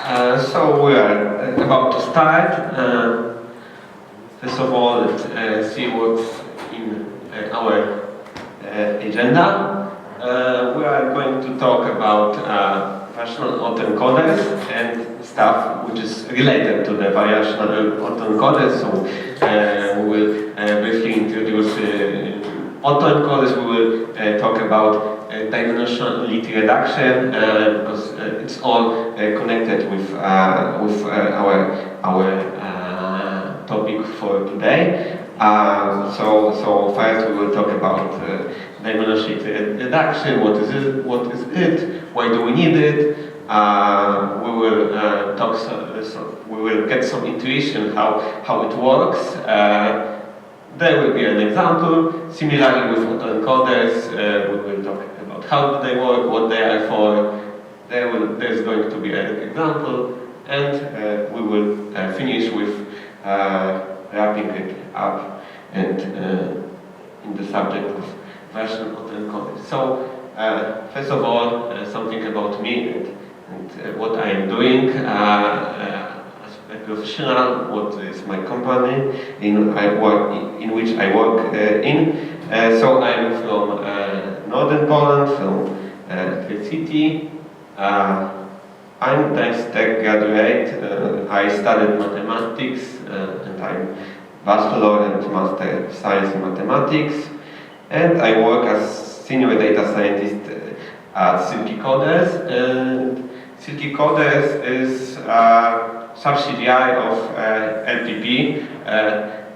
So we are about to start. First of all, let's see what's in our agenda. We are going to talk about variational autoencoders and stuff which is related to the variational autoencoders. So we will briefly introduce autoencoders. We will talk about dimensionality reduction because it's all connected with our topic for today. So first we will talk about dimensionality reduction. What is it? Why do we need it? We will we will get some intuition how it works. There will be an example. Similarly with autoencoders, we will talk about how they work, what they are for. There's going to be an example, and we will finish with wrapping it up and in the subject of variational autoencoders. So first of all, something about me and what I am doing. Professional, what is my company in which I work in. So I'm from northern Poland, from City. I'm Gdańsk Tech graduate. I studied mathematics and I'm bachelor and master of science in mathematics. And I work as senior data scientist at Silky Coders. And Silky Coders is subsidiary of LPP.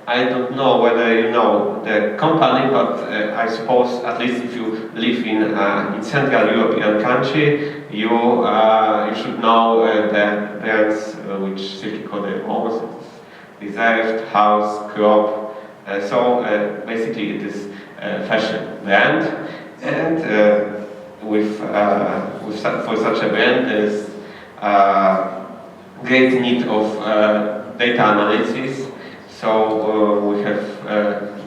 I don't know whether you know the company, but I suppose at least if you live in Central European country, you should know the brands which Silky Coders owns. Reserved, House, Crop. So basically it is a fashion brand, and for such a brand there is great need of data analysis. So we have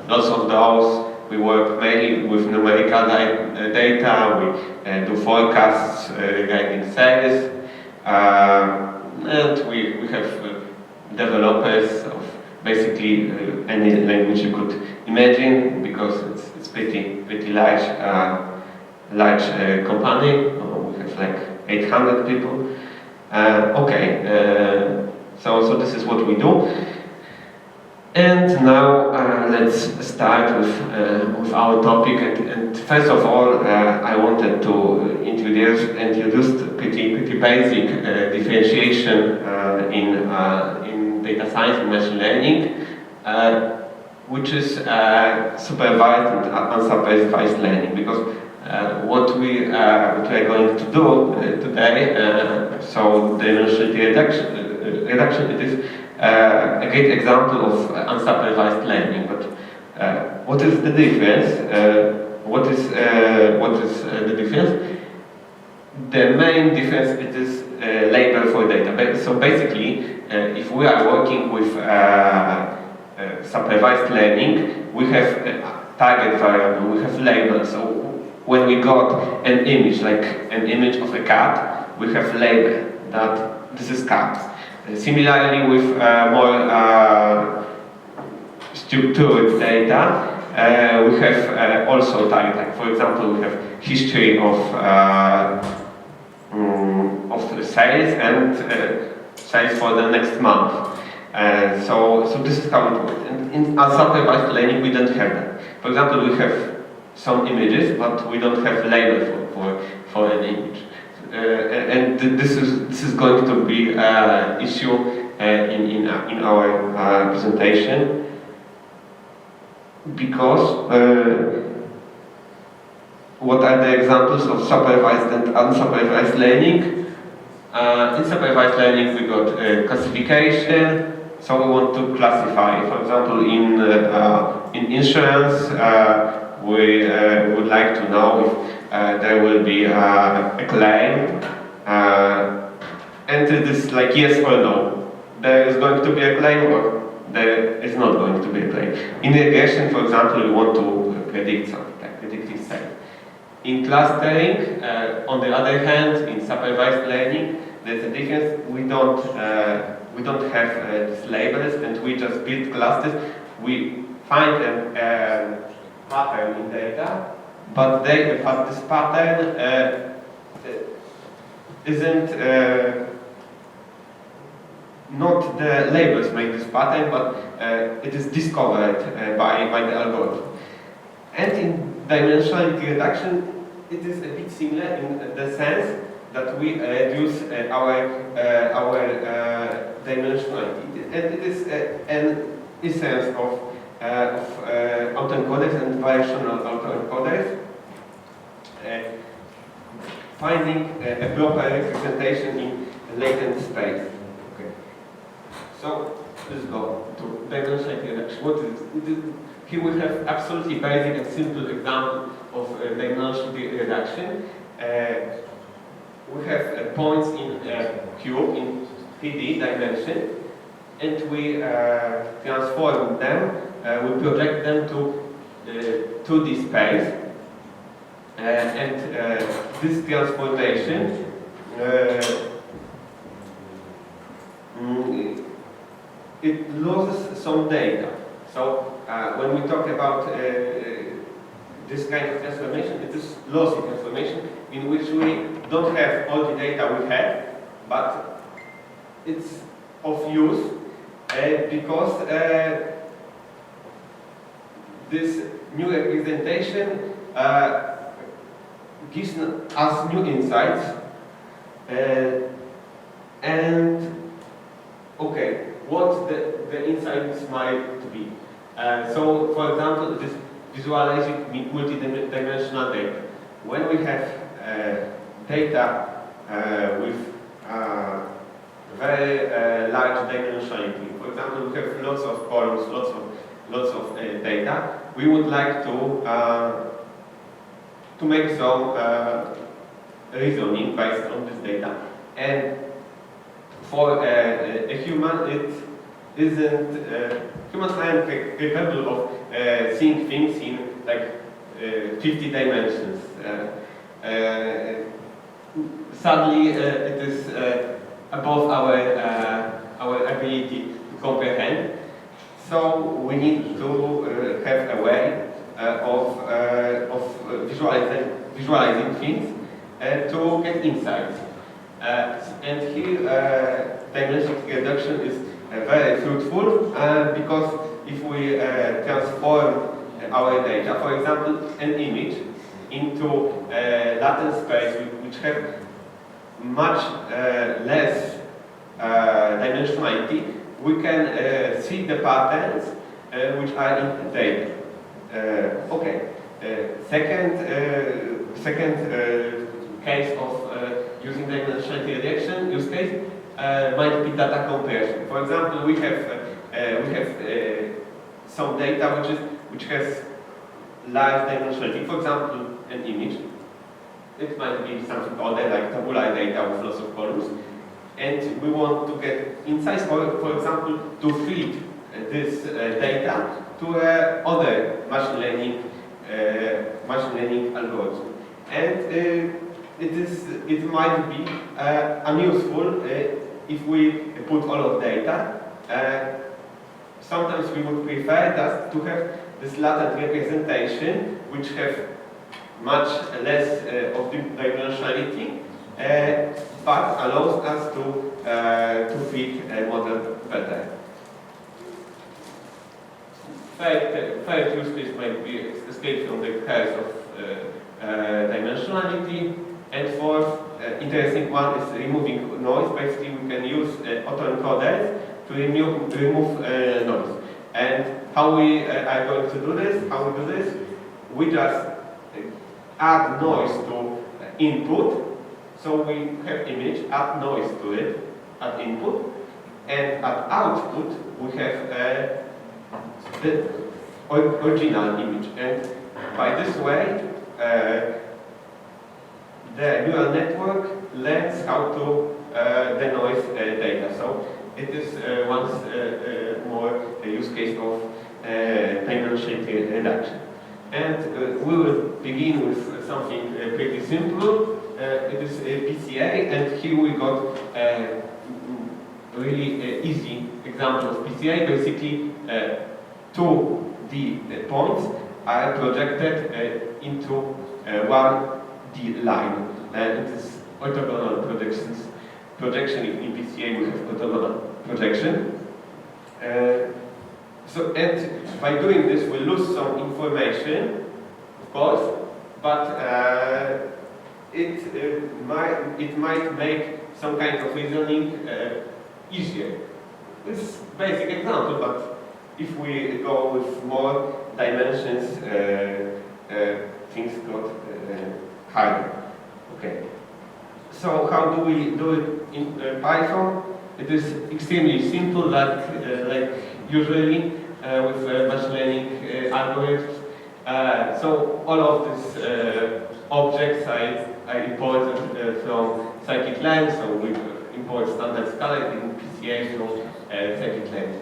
lots of those. We work mainly with numerical data. We do forecasts regarding sales, and we have developers of basically any language you could imagine, because it's pretty large company. We have like 800 people. So this is what we do. And now let's start with our topic. And first of all, I wanted to introduce pretty basic differentiation in data science and machine learning, which is supervised and unsupervised learning. Because what we are going to do today, so dimensionality reduction, it is a great example of unsupervised learning. But what is the difference? What is the difference? The main difference it is label for data. So basically, if we are working with supervised learning, we have a target variable, we have labels. So when we got an image, like an image of a cat, we have label that this is cat. Similarly, with more structured data, we have also target. Like for example, we have history of sales and sales for the next month. So this is how it works. And in unsupervised learning, we don't have that. For example, we have some images, but we don't have label for an image. And this is going to be an issue in our presentation, because what are the examples of supervised and unsupervised learning? In supervised learning we got classification. So we want to classify. For example, in insurance, we would like to know if there will be a claim, and it is like yes or no. There is going to be a claim, or there is not going to be a claim. In regression, for example, we want to predict something, like predictive sales. In clustering, on the other hand, in supervised learning, there's a difference. We don't have these labels, and we just build clusters. We find a pattern in data, but this pattern isn't not the labels make this pattern, but it is discovered by the algorithm. And in dimensionality reduction, it is a bit similar in the sense that we reduce our dimensionality, and it is an essence of autoencoders and variational autoencoders, finding a proper representation in latent space. Okay. So let's go to dimensionality reduction. What is it? Here we have absolutely basic and simple example of dimensionality reduction. We have points in a cube in 3D dimension, and we transform them. We project them to 2D space, and this transformation it loses some data. So when we talk about this kind of transformation, it is lossy transformation in which we don't have all the data we have, but it's of use because this new representation gives us new insights. And okay, what the insights might be. So, for example, this visualizing multidimensional data. When we have data with very large dimensionality, for example, we have lots of columns, lots of data. We would like to make some reasoning based on this data, and for a human, it isn't. Humans aren't capable of seeing things in like 50 dimensions. Sadly, it is above our ability to comprehend. So we need to have a way of visualizing things to get insights. And here, dimensionality reduction is very fruitful because if we transform our data, for example, an image into latent space which have much less dimensionality, we can see the patterns which are in the data. Okay. Second case of using dimensionality reduction use case might be data comparison. For example, we have some data which has large dimensionality. For example, an image. It might be something older like tabular data with lots of columns, and we want to get insights, or for example, to feed this data to other machine learning algorithm, and it might be unuseful if we put all of data. Sometimes we would prefer just to have this latent representation, which have much less of the dimensionality, but allows us to fit a model better. Third use case might be escape from the curse of dimensionality. And fourth, interesting one is removing noise. Basically, we can use autoencoders to remove noise. And how we are going to do this? We just add noise to input. So we have image, add noise to it at input, and at output we have the original image. And by this way, the neural network learns how to denoise data. So it is once more a use case of dimensionality reduction. And we will begin with something pretty simple. It is a PCA, and here we got really easy example of PCA. Basically, 2D points are projected into 1D line. It is orthogonal projection. In PCA we have orthogonal projection. And by doing this we lose some information, of course, but it might make some kind of reasoning easier. This is a basic example, but if we go with more dimensions, things got higher. Okay. So how do we do it in Python? It is extremely simple, like usually with machine learning algorithms. So all of these objects I imported from scikit-learn. So we import standard scala in PCA from scikit-learn.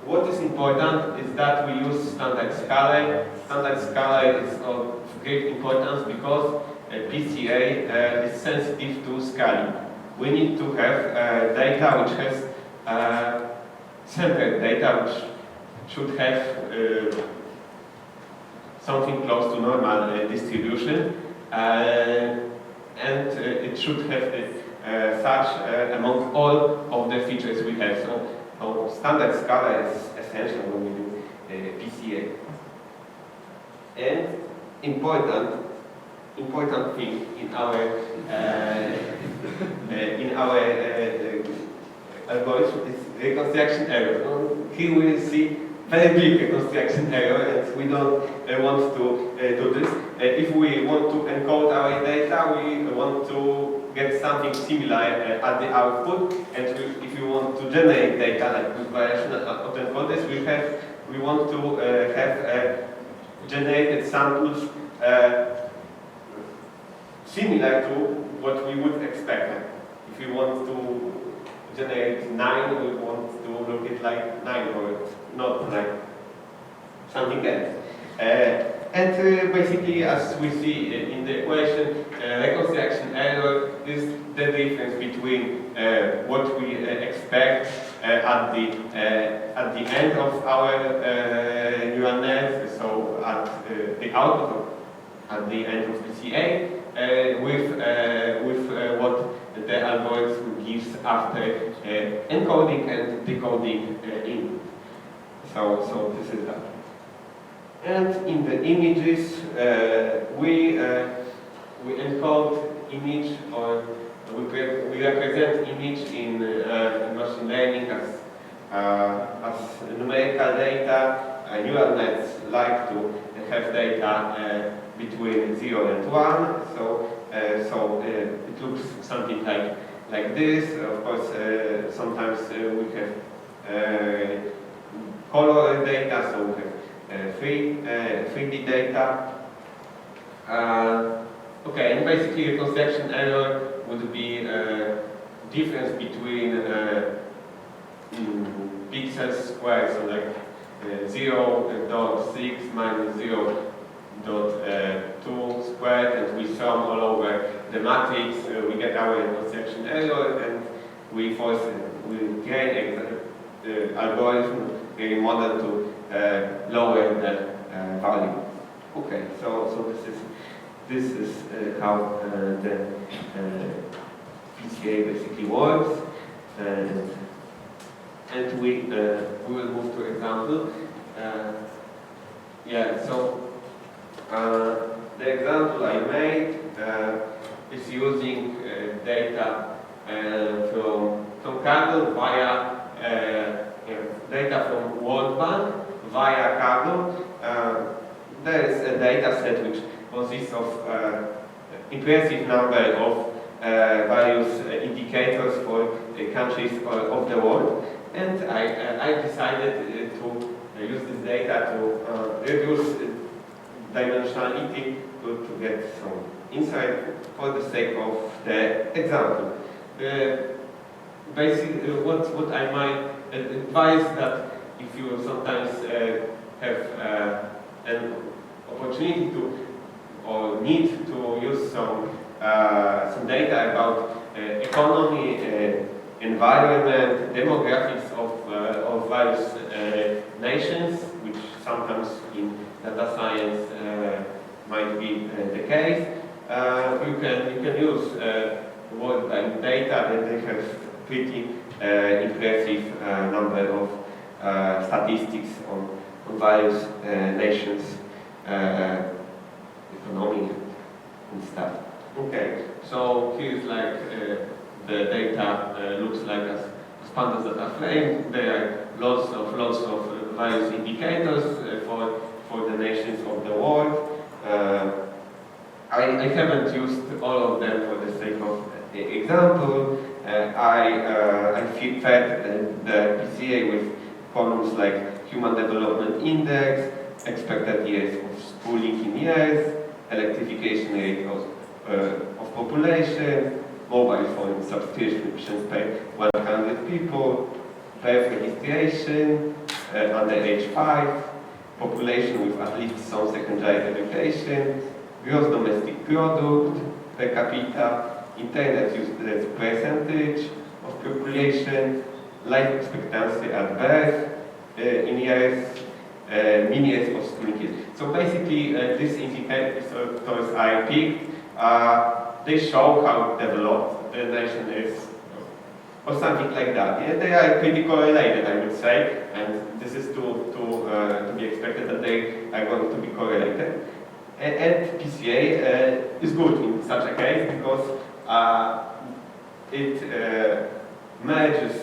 What is important is that we use standard scala. Standard scala is of great importance because PCA is sensitive to scaling. We need to have data which has centered data which should have something close to normal distribution, and it should have such among all of the features we have. So standard scala is essential when we do PCA. And important thing in our algorithm is reconstruction error. Here we see very big reconstruction error, and we don't want to do this. If we want to encode our data, we want to get something similar at the output, and if you want to generate data like with variational autoencoders, we want to have generated samples similar to what we would expect. If we want to generate 9, we want to look at like 9 or not 9, something else. And basically, as we see in the equation, reconstruction error is the difference between what we expect at the end of our neural net, so at the output at the end of PCA, with what the algorithm gives after encoding and decoding in. So this is that. And in the images, we encode image, or we represent image in machine learning as numerical data. Neural nets like to have data between 0 and 1. So it looks something like this. Of course, sometimes we have color data, so we have 3D data. Okay, and basically reconstruction error would be difference between pixels squared, so like 0.6 minus 0.2 squared, and we sum all over the matrix, we get our reconstruction error, and we train the algorithm, the model to lower the value. Okay, so this is how the PCA basically works, and we will move to example. Yeah, so the example I made is using data from Kaggle via data from World Bank via Kaggle. There is a data set which consists of impressive number of various indicators for countries of the world, and I decided to use this data to reduce dimensionality to get some insight for the sake of the example. Basically, what I might advise that if you sometimes have an opportunity to or need to use some data about economy, environment, demographics of various nations, which sometimes in data science might be the case. You can use world-wide data, and they have pretty impressive number of statistics on various nations' economy and stuff. Okay, so here's like the data looks like as pandas that are framed. There are lots of various indicators for the nations of the world. I haven't used all of them for the sake of example. I fed the PCA with columns like Human Development Index, expected years of schooling in years, electrification rate of population, mobile phone subscriptions by 100 people, birth registration under age 5, population with at least some secondary education, gross domestic product per capita, internet use percentage of population, life expectancy at birth in years, mean years of schooling years. So basically, these indicators I picked, they show how developed the nation is, or something like that. Yeah, they are pretty correlated, I would say, and this is to be expected that they are going to be correlated. And PCA is good in such a case because it merges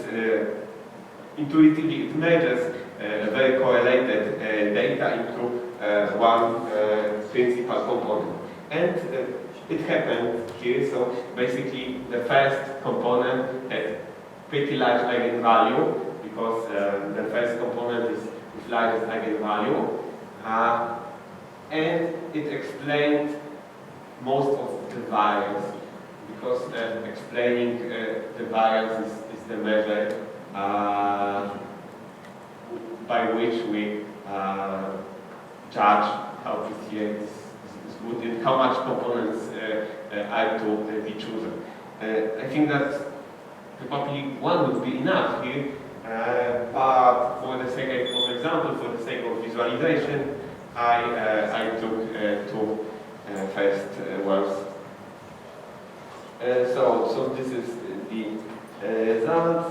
intuitively. It merges very correlated data into one principal component, and it happened here. So basically, the first component had pretty large eigenvalue because the first component is largest eigenvalue. And it explained most of the variance, because explaining the variance is the measure by which we judge how PCA is good and how much components are to be chosen. I think that probably one would be enough here, but for the sake of example, for the sake of visualization, I took two first ones. So this is the result.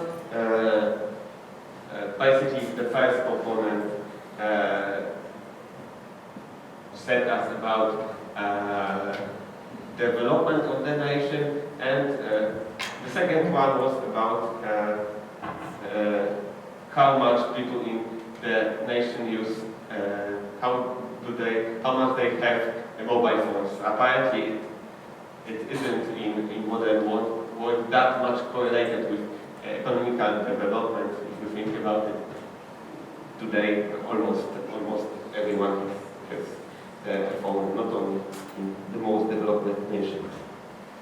Basically, the first component said us about development of the nation, and the second one was about how much people in the nation use, how much they have mobile phones. Apparently, it isn't in modern world that much correlated with economical development. If you think about it, today almost everyone has a phone, not only in the most developed nations.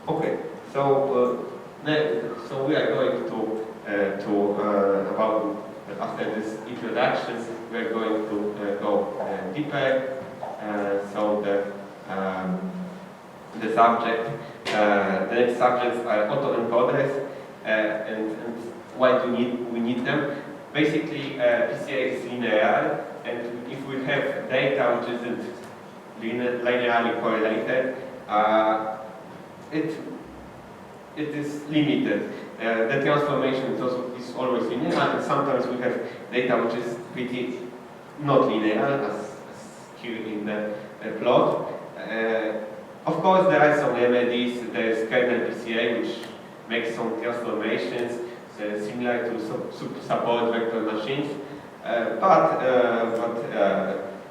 Okay, so so we are going to about after this introduction, we are going to go deeper. So the subject, the next subjects are autoencoders, and why do we need them? Basically, PCA is linear, and if we have data which isn't linearly correlated, it is limited. The transformation is always linear, and sometimes we have data which is pretty not linear, as here in the plot. Of course, there are some remedies. There is kernel PCA, which makes some transformations similar to support vector machines. But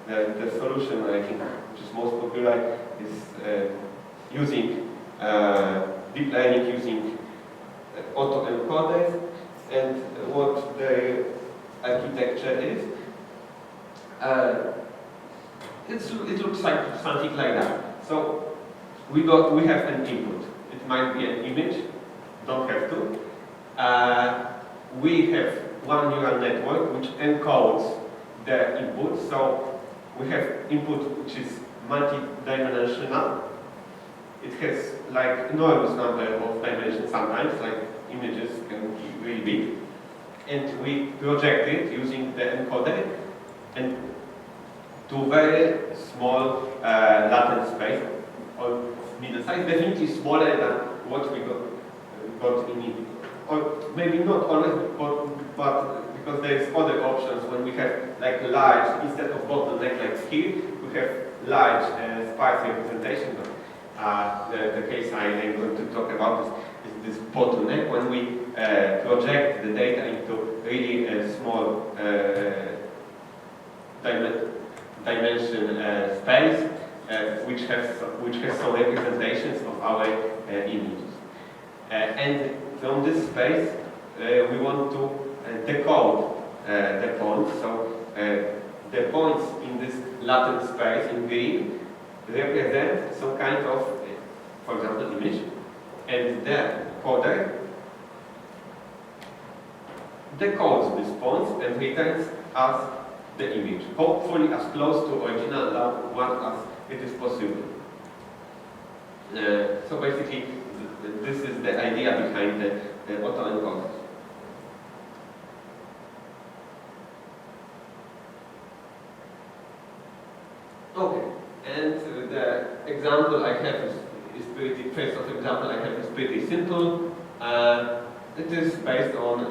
the solution, I think, which is most popular, is using deep learning using autoencoders. And what the architecture is, it looks like something like that. So we have an input. It might be an image, don't have to. We have one neural network which encodes the input. So we have input which is multi-dimensional. it has like enormous number of dimensions sometimes, like images can be really big. And we project it using the encoder and to very small latent space or middle size, definitely smaller than what we got in it. Or maybe not always, but because there's other options when we have like large, instead of bottleneck like here, we have large sparse representation. The case I am going to talk about is this bottleneck when we project the data into really small dimension space, which has some representations of our images. And from this space, we want to decode the points. So the points in this latent space in green represent some kind of, for example, image, and the coder decodes these points and returns us the image, hopefully as close to original one as it is possible. So basically, this is the idea behind the autoencoders. Okay, and the example I have is pretty, first of example I have is pretty simple. It is based on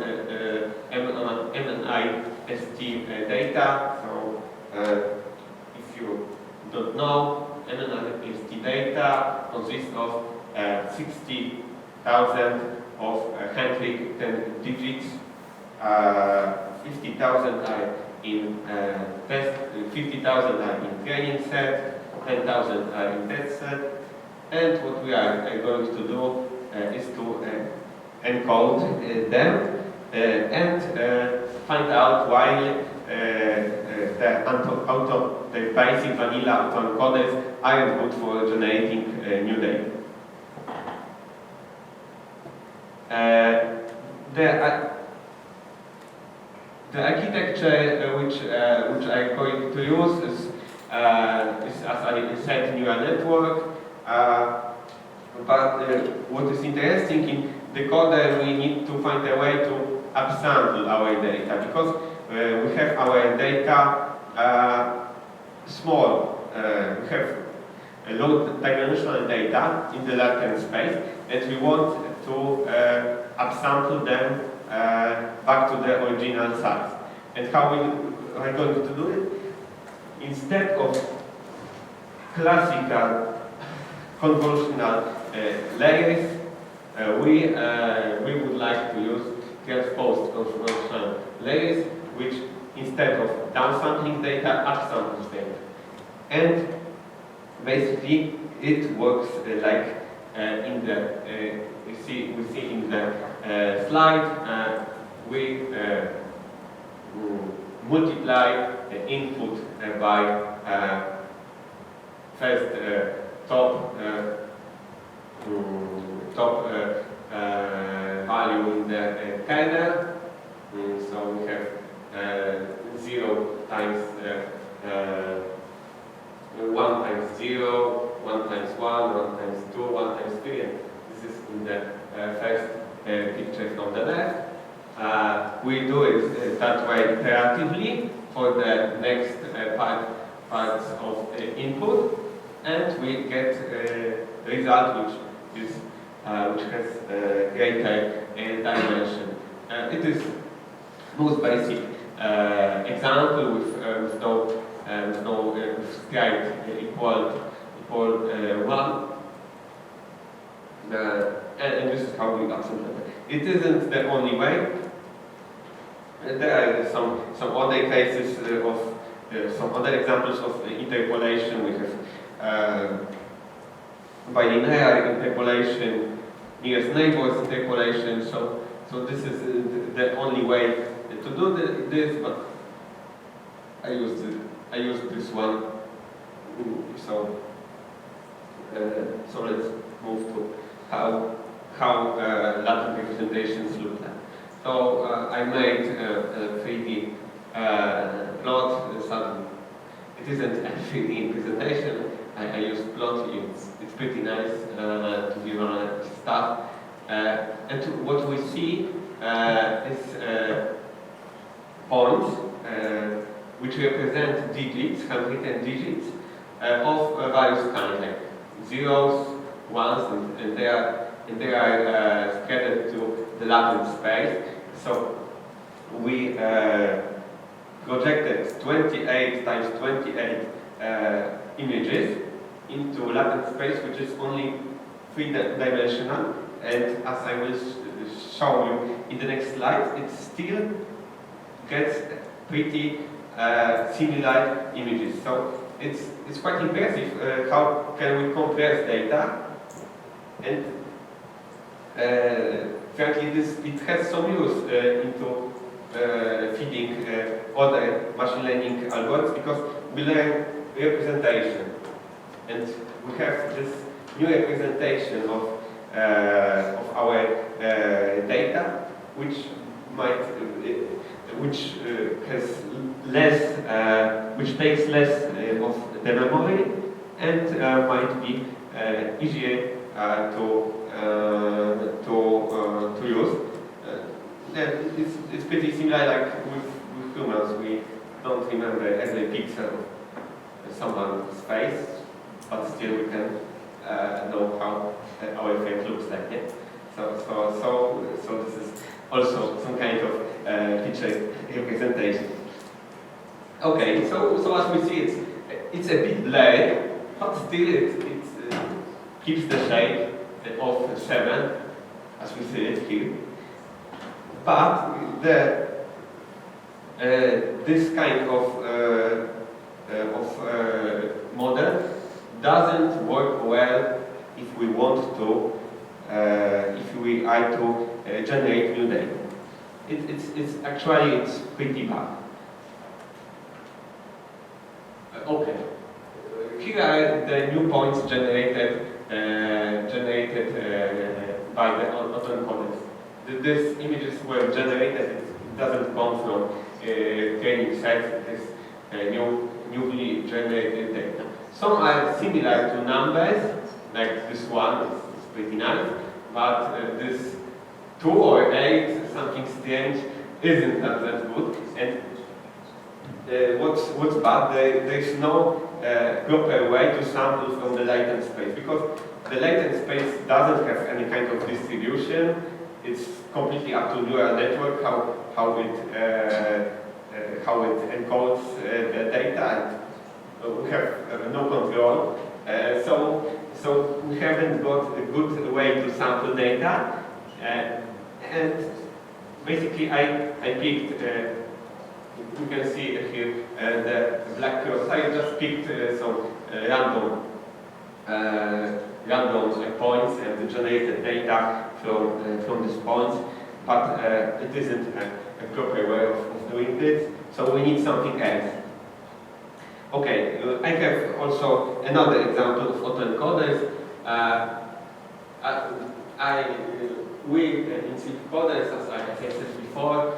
MNIST data. So if you don't know, MNIST data consists of 60,000 of handwritten digits, 50,000 are in test, 50,000 are in training set, 10,000 are in test set, and what we are going to do is to encode them and find out why the basic vanilla autoencoders aren't good for generating new data. The architecture which I'm going to use is as I said, neural network. But what is interesting in the coder, we need to find a way to upsample our data, because we have our data small. We have a low dimensional data in the latent space, and we want to upsample them back to the original size. And how we are going to do it? Instead of classical convolutional layers, we would like to use transposed convolutional layers, which instead of downsampling data, upsamples data. And basically, it works like in the we see in the slide. We multiply the input by first top value in the kernel. So we have 0 times 1 times 0, 1 times 1, 1 times 2, 1 times 3. And this is in the first picture from the left. We do it that way iteratively for the next parts of input, and we get a result which has greater dimension. It is most basic example with no script equal 1, and this is how we upsample it. It isn't the only way. There are some other cases of some other examples of interpolation. We have bilinear interpolation, nearest neighbors interpolation. So this is the only way to do this. But I used this one. So let's move to how latent representations look like. So I made a 3D plot. It isn't a 3D representation. I use plot. It's pretty nice to visualize stuff. And what we see is points which represent digits, handwritten digits of various kinds, like zeros, ones, and they are scattered to the latent space. So we projected 28 times 28 images into latent space, which is only three-dimensional. And as I will show you in the next slide, it still gets pretty similar images. So it's quite impressive how can we compress data, and frankly it has some use into feeding other machine learning algorithms, because we learn representation, and we have this new representation of our data, which has less, which takes less of the memory, and might be easier to use. It's pretty similar like with humans. We don't remember every pixel of someone's face, but still we can know how our face looks like. Yeah? So this is also some kind of picture representation. Okay, so as we see, it's a bit blurry, but still it keeps the shape of 7, as we see it here. But this kind of model doesn't work well if we want to, if we are to generate new data. It's actually pretty bad. Okay, here are the new points generated by the autoencoders. These images were generated. It doesn't come from training sets. It is newly generated data. Some are similar to numbers, like this one is pretty nice, but this 2 or 8, something strange, isn't that good. And what's bad? There is no proper way to sample from the latent space, because the latent space doesn't have any kind of distribution. It's completely up to neural network how it encodes the data, and we have no control. So we haven't got a good way to sample data, and basically I picked. You can see here the black cross. I just picked some random points and generated data from these points, but it isn't a proper way of doing this. So we need something else. Okay, I have also another example of autoencoders. We in Silky Coders, as I said before,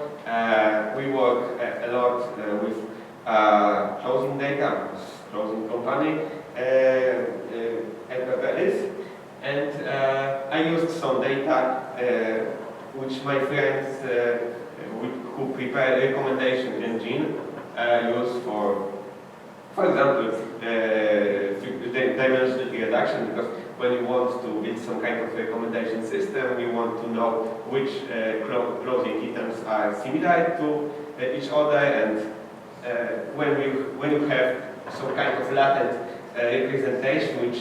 we work a lot with closing data, closing company, LPP is, and I used some data which my friends who prepare a recommendation engine use for example, dimensionality reduction, because when you want to build some kind of recommendation system, you want to know which closing items are similar to each other, and when you have some kind of latent representation which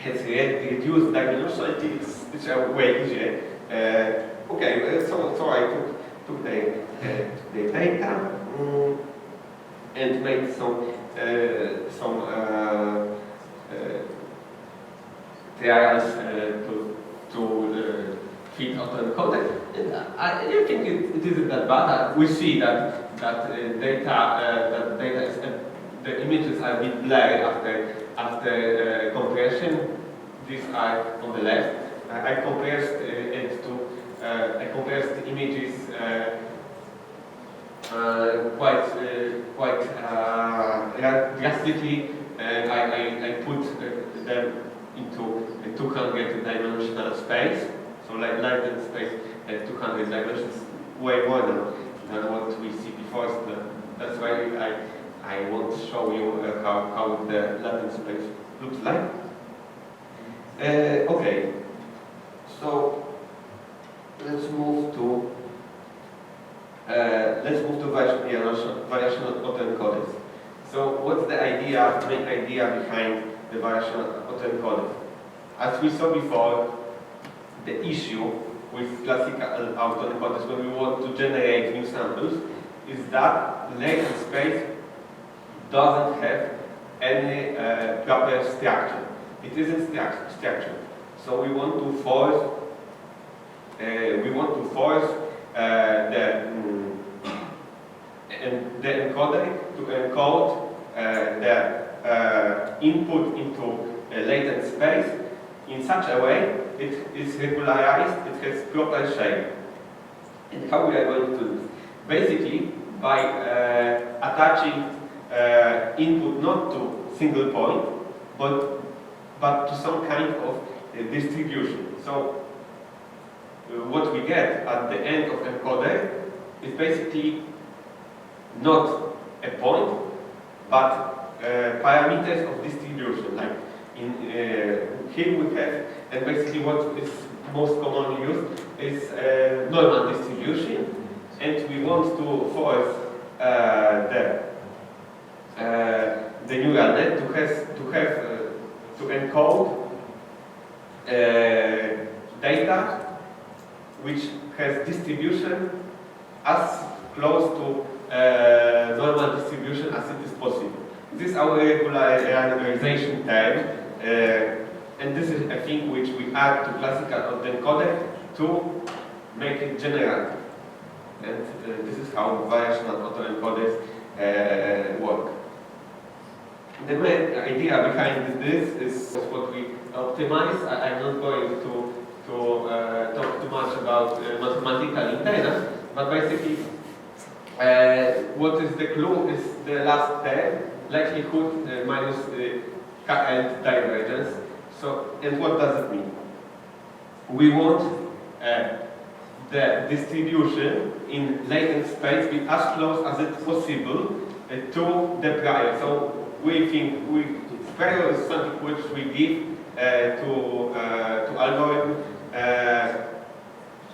has reduced dimensionality, it's way easier. Okay, so I took the data and made some trials to fit autoencoder. And I think it isn't that bad. We see that data is the images are a bit blurry after compression. These are on the left. I compressed the images quite drastically I put them into a 200-dimensional space. So like the space at 200 dimensions, way more than what we see before. So that's why I want to show you how the latent space looks like. Okay, so let's move to variational autoencoders. So what's the main idea behind the variational autoencoders? As we saw before, the issue with classical autoencoders when we want to generate new samples is that the latent space doesn't have any proper structure. It isn't structured. So we want to force the encoder to encode the input into a latent space in such a way it is regularized, it has proper shape. And how we are going to do this? Basically, by attaching input not to single point, but to some kind of distribution. So what we get at the end of encoder is basically not a point, but parameters of distribution. Like here we have, and basically what is most commonly used is normal distribution, and we want to force the neural net to encode data which has distribution as close to normal distribution as it is possible. This is our regularization term, and this is a thing which we add to classical autoencoder to make it generative. And this is how variational autoencoders work. The main idea behind this is what we optimize. I'm not going to talk too much about mathematical intelligence, but basically what is the clue is the last term, likelihood minus KL divergence. So, and what does it mean? We want the distribution in latent space be as close as it's possible to the prior. So we think prior is something which we give to algorithm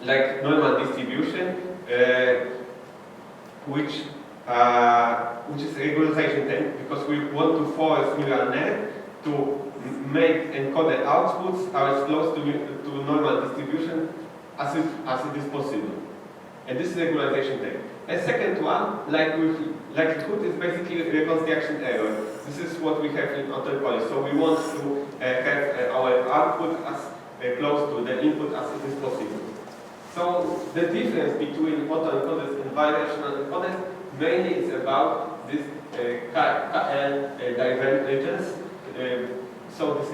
like normal distribution, which is regularization term, because we want to force neural net to make encoded outputs are as close to normal distribution as it is possible. And this is regularization term. A second one, likelihood, is basically reconstruction error. This is what we have in Autoencoder. So we want to have our output as close to the input as it is possible. So the difference between autoencoders and variational encoders mainly is about this KL divergence. So this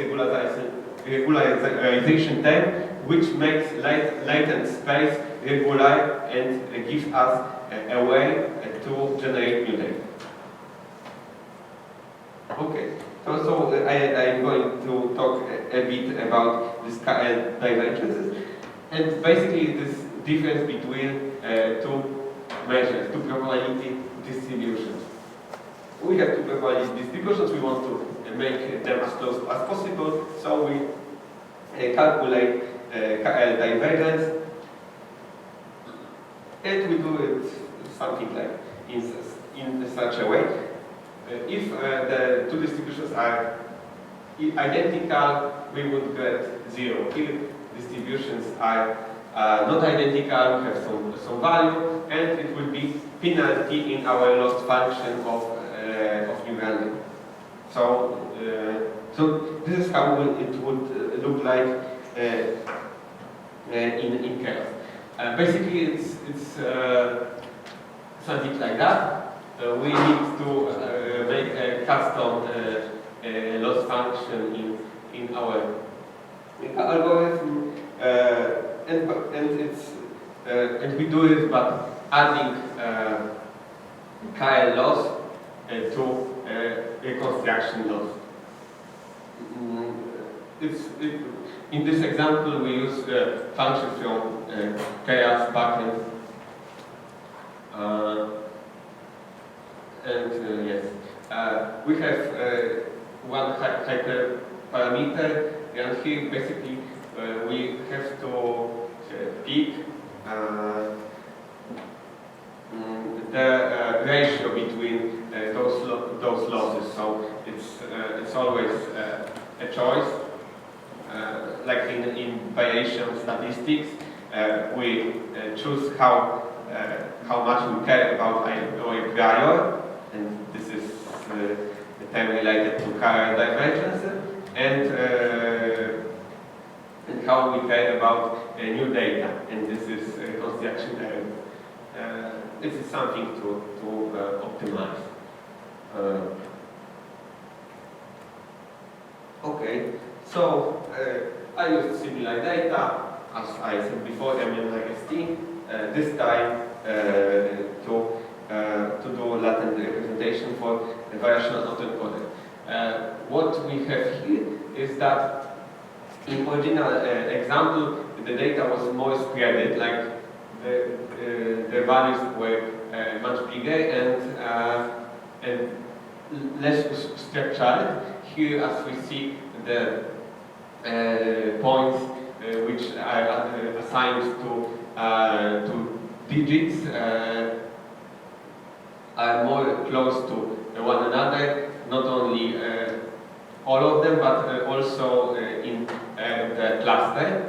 regularization term, which makes latent space regular and gives us a way to generate new data. Okay, so I'm going to talk a bit about this KL divergences, and basically this difference between two measures, two probability distributions. We have two probability distributions. We want to make them as close as possible, so we calculate KL divergence, and we do it something like in such a way. If the two distributions are identical, we would get 0. If distributions are not identical, we have some value, and it will be penalty in our loss function of neural net. So this is how it would look like in chaos. Basically, it's something like that. We need to make a custom loss function in our algorithm, and we do it by adding KL loss to reconstruction loss. in this example, we use functions from chaos backend. Yes, we have one hyperparameter, and here basically we have to pick the ratio between those losses. So it's always a choice. Like in variation statistics, we choose how much we care about our prior, and this is the term related to current dimensions, and how we care about new data, and this is construction error. This is something to optimize. Okay, so I used similar data, as I said before, MNIST, this time to do latent representation for a variational autoencoder. What we have here is that in original example, the data was more spread, like the values were much bigger and less structured. Here, as we see, the points which are assigned to digits are more close to one another, not only all of them, but also in the cluster.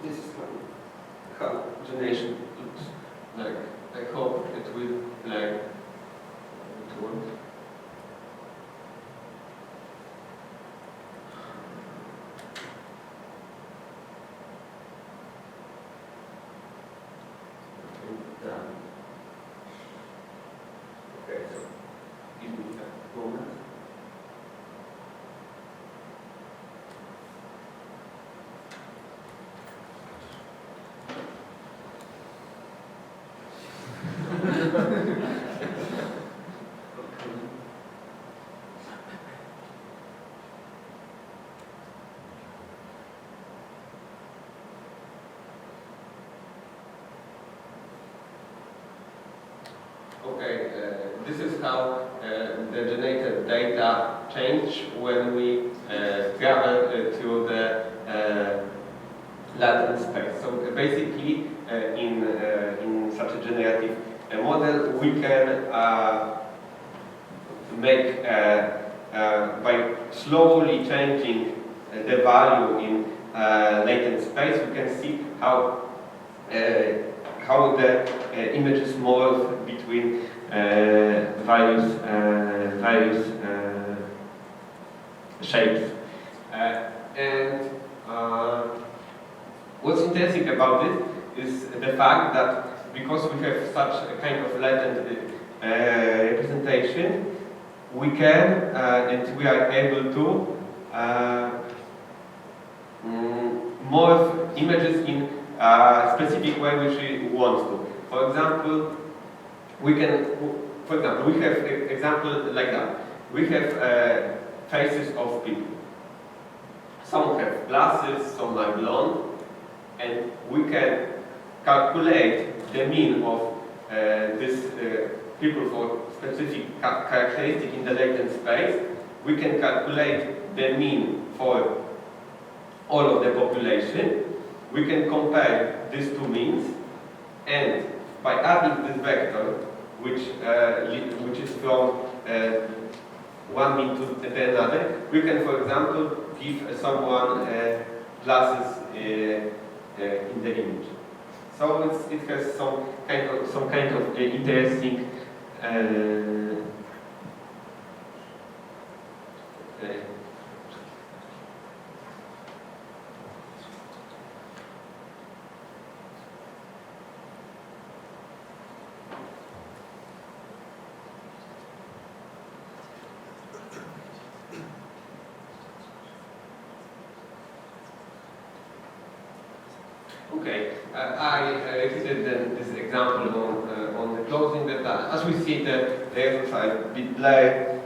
This is how generation looks like. I hope it will work. Okay, so give me a moment. Okay, this is how the generated data change when we travel to the latent space. So basically, in such a generative model, we can make by slowly changing the value in latent space, we can see how the images morph between various shapes. And what's interesting about it is the fact that because we have such a kind of latent representation, we can and we are able to morph images in a specific way which we want to. For example, we have example like that. We have faces of people. Some have glasses, some are blonde, and we can calculate the mean of these people for specific characteristic in the latent space. We can calculate the mean for all of the population. We can compare these two means, and by adding this vector, which is from one mean to another, we can, for example, give someone glasses in the image. So it has some kind of interesting Okay, I repeated this example on the closing data. As we see, the the results are a bit blurry.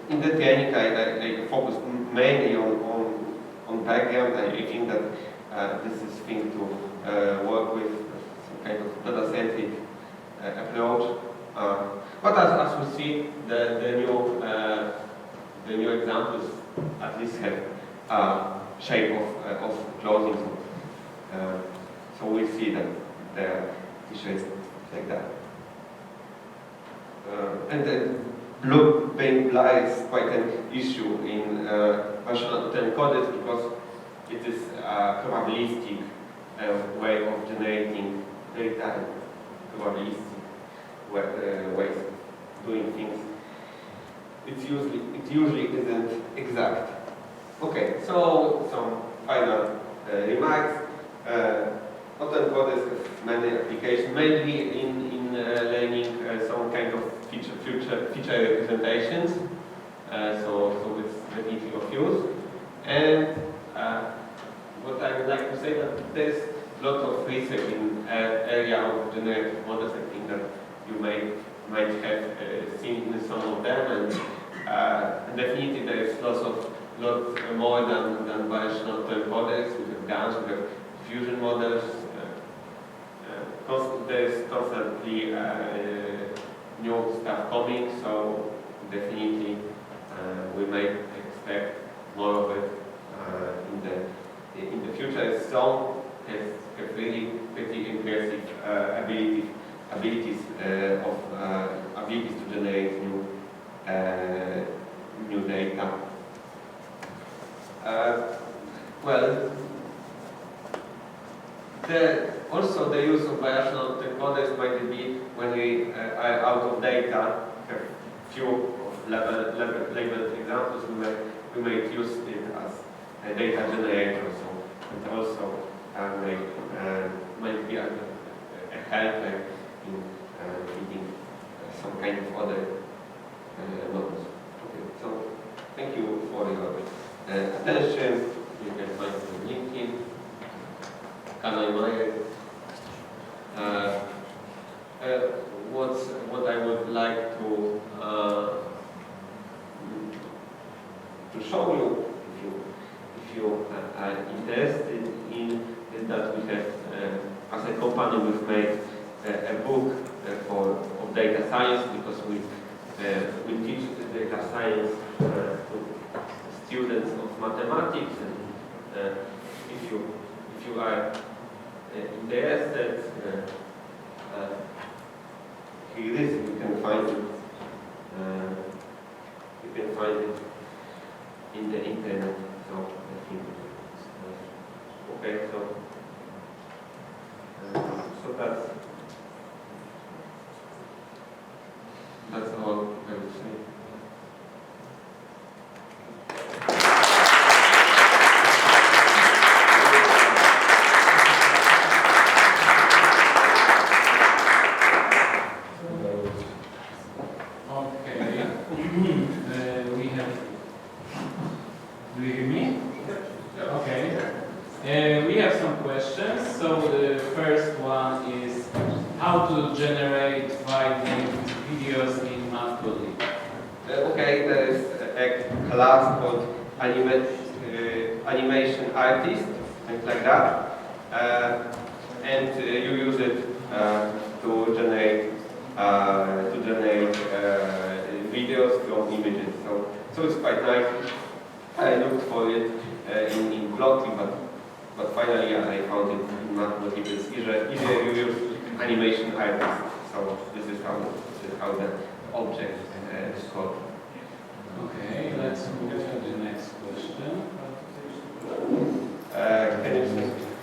In the training, I focused mainly on background. I think that this is thing to work with some kind of data-centric approach. But as we see, the new examples at least have shape of closing. So we see that the issue is like that. And the blue being blind is quite an issue in Variational Autoencoders because it is a probabilistic way of generating data, probabilistic ways of doing things. It usually isn't exact. Okay, so some final remarks. Autoencoders have many applications, mainly in learning some kind of feature representations. So it's definitely of use. And what I would like to say that there's a lot of research in area of generative models. I think that you might have seen some of them, and definitely there is lot more than Variational Autoencoders. We have GANs, we have fusion models. There is constantly new stuff coming, so definitely we may expect more of it in the future. Some have really pretty impressive abilities to generate new data. Also the use of Variational Autoencoders might be when we are out of data, have few of labeled examples, we might use it as a data generator, and also might be a helper in feeding some kind of other models. Okay, so thank you for your attention. You can find it on LinkedIn. Najmajer. What I would like to show you, if you are interested in, is that we have, as a company, we've made a book of data science, because we teach data science to students of mathematics, and if you are interested, here it is. You can find it. You can find it in the internet. So I think okay. So that's all I would say. Animation artist, things like that, and you use it to generate videos from images. So it's quite nice. I looked for it in Blockly, but finally I found it in Matplotlib. It's easier you use animation artist. So this is how the object is called. Okay, let's move to the next question.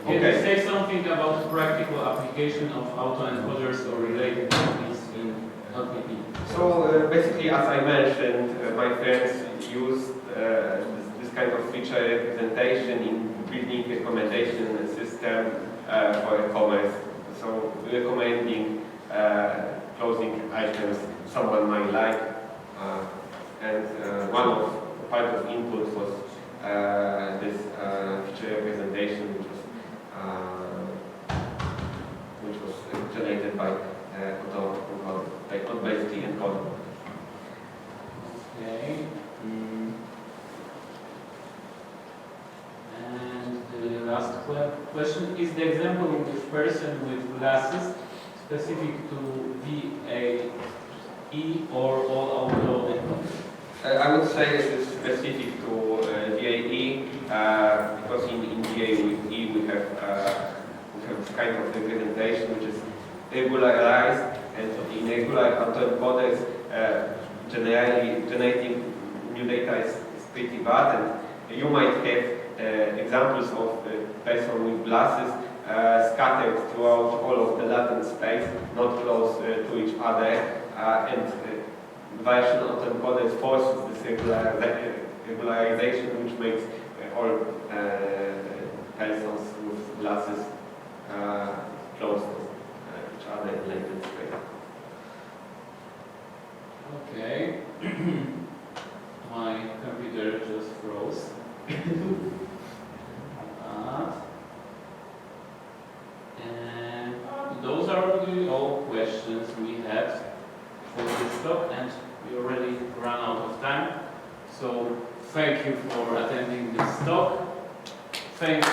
Can you say something about the practical application of autoencoders or related techniques in LPP? So basically, as I mentioned, my friends used this kind of feature representation in building recommendation system for e-commerce. So recommending clothing items someone might like, and one of part of input was this feature representation, which was generated by Autoencoder, not basically encoder. question. Is the example of person with glasses specific to VAE or all autoencoders? I would say it is specific to VAE because in VAE we have this kind of representation which is regularized, and in regular autoencoders generally generating new data is pretty bad, and you might have examples of person with glasses scattered throughout all of the latent space, not close to each other, and Variational Autoencoders forces this regularization, which makes all persons with glasses close to each other in latent space. Okay. My computer just froze. And those are really all questions we had for this talk, and we already ran out of time. So thank you for attending this talk. Thanks.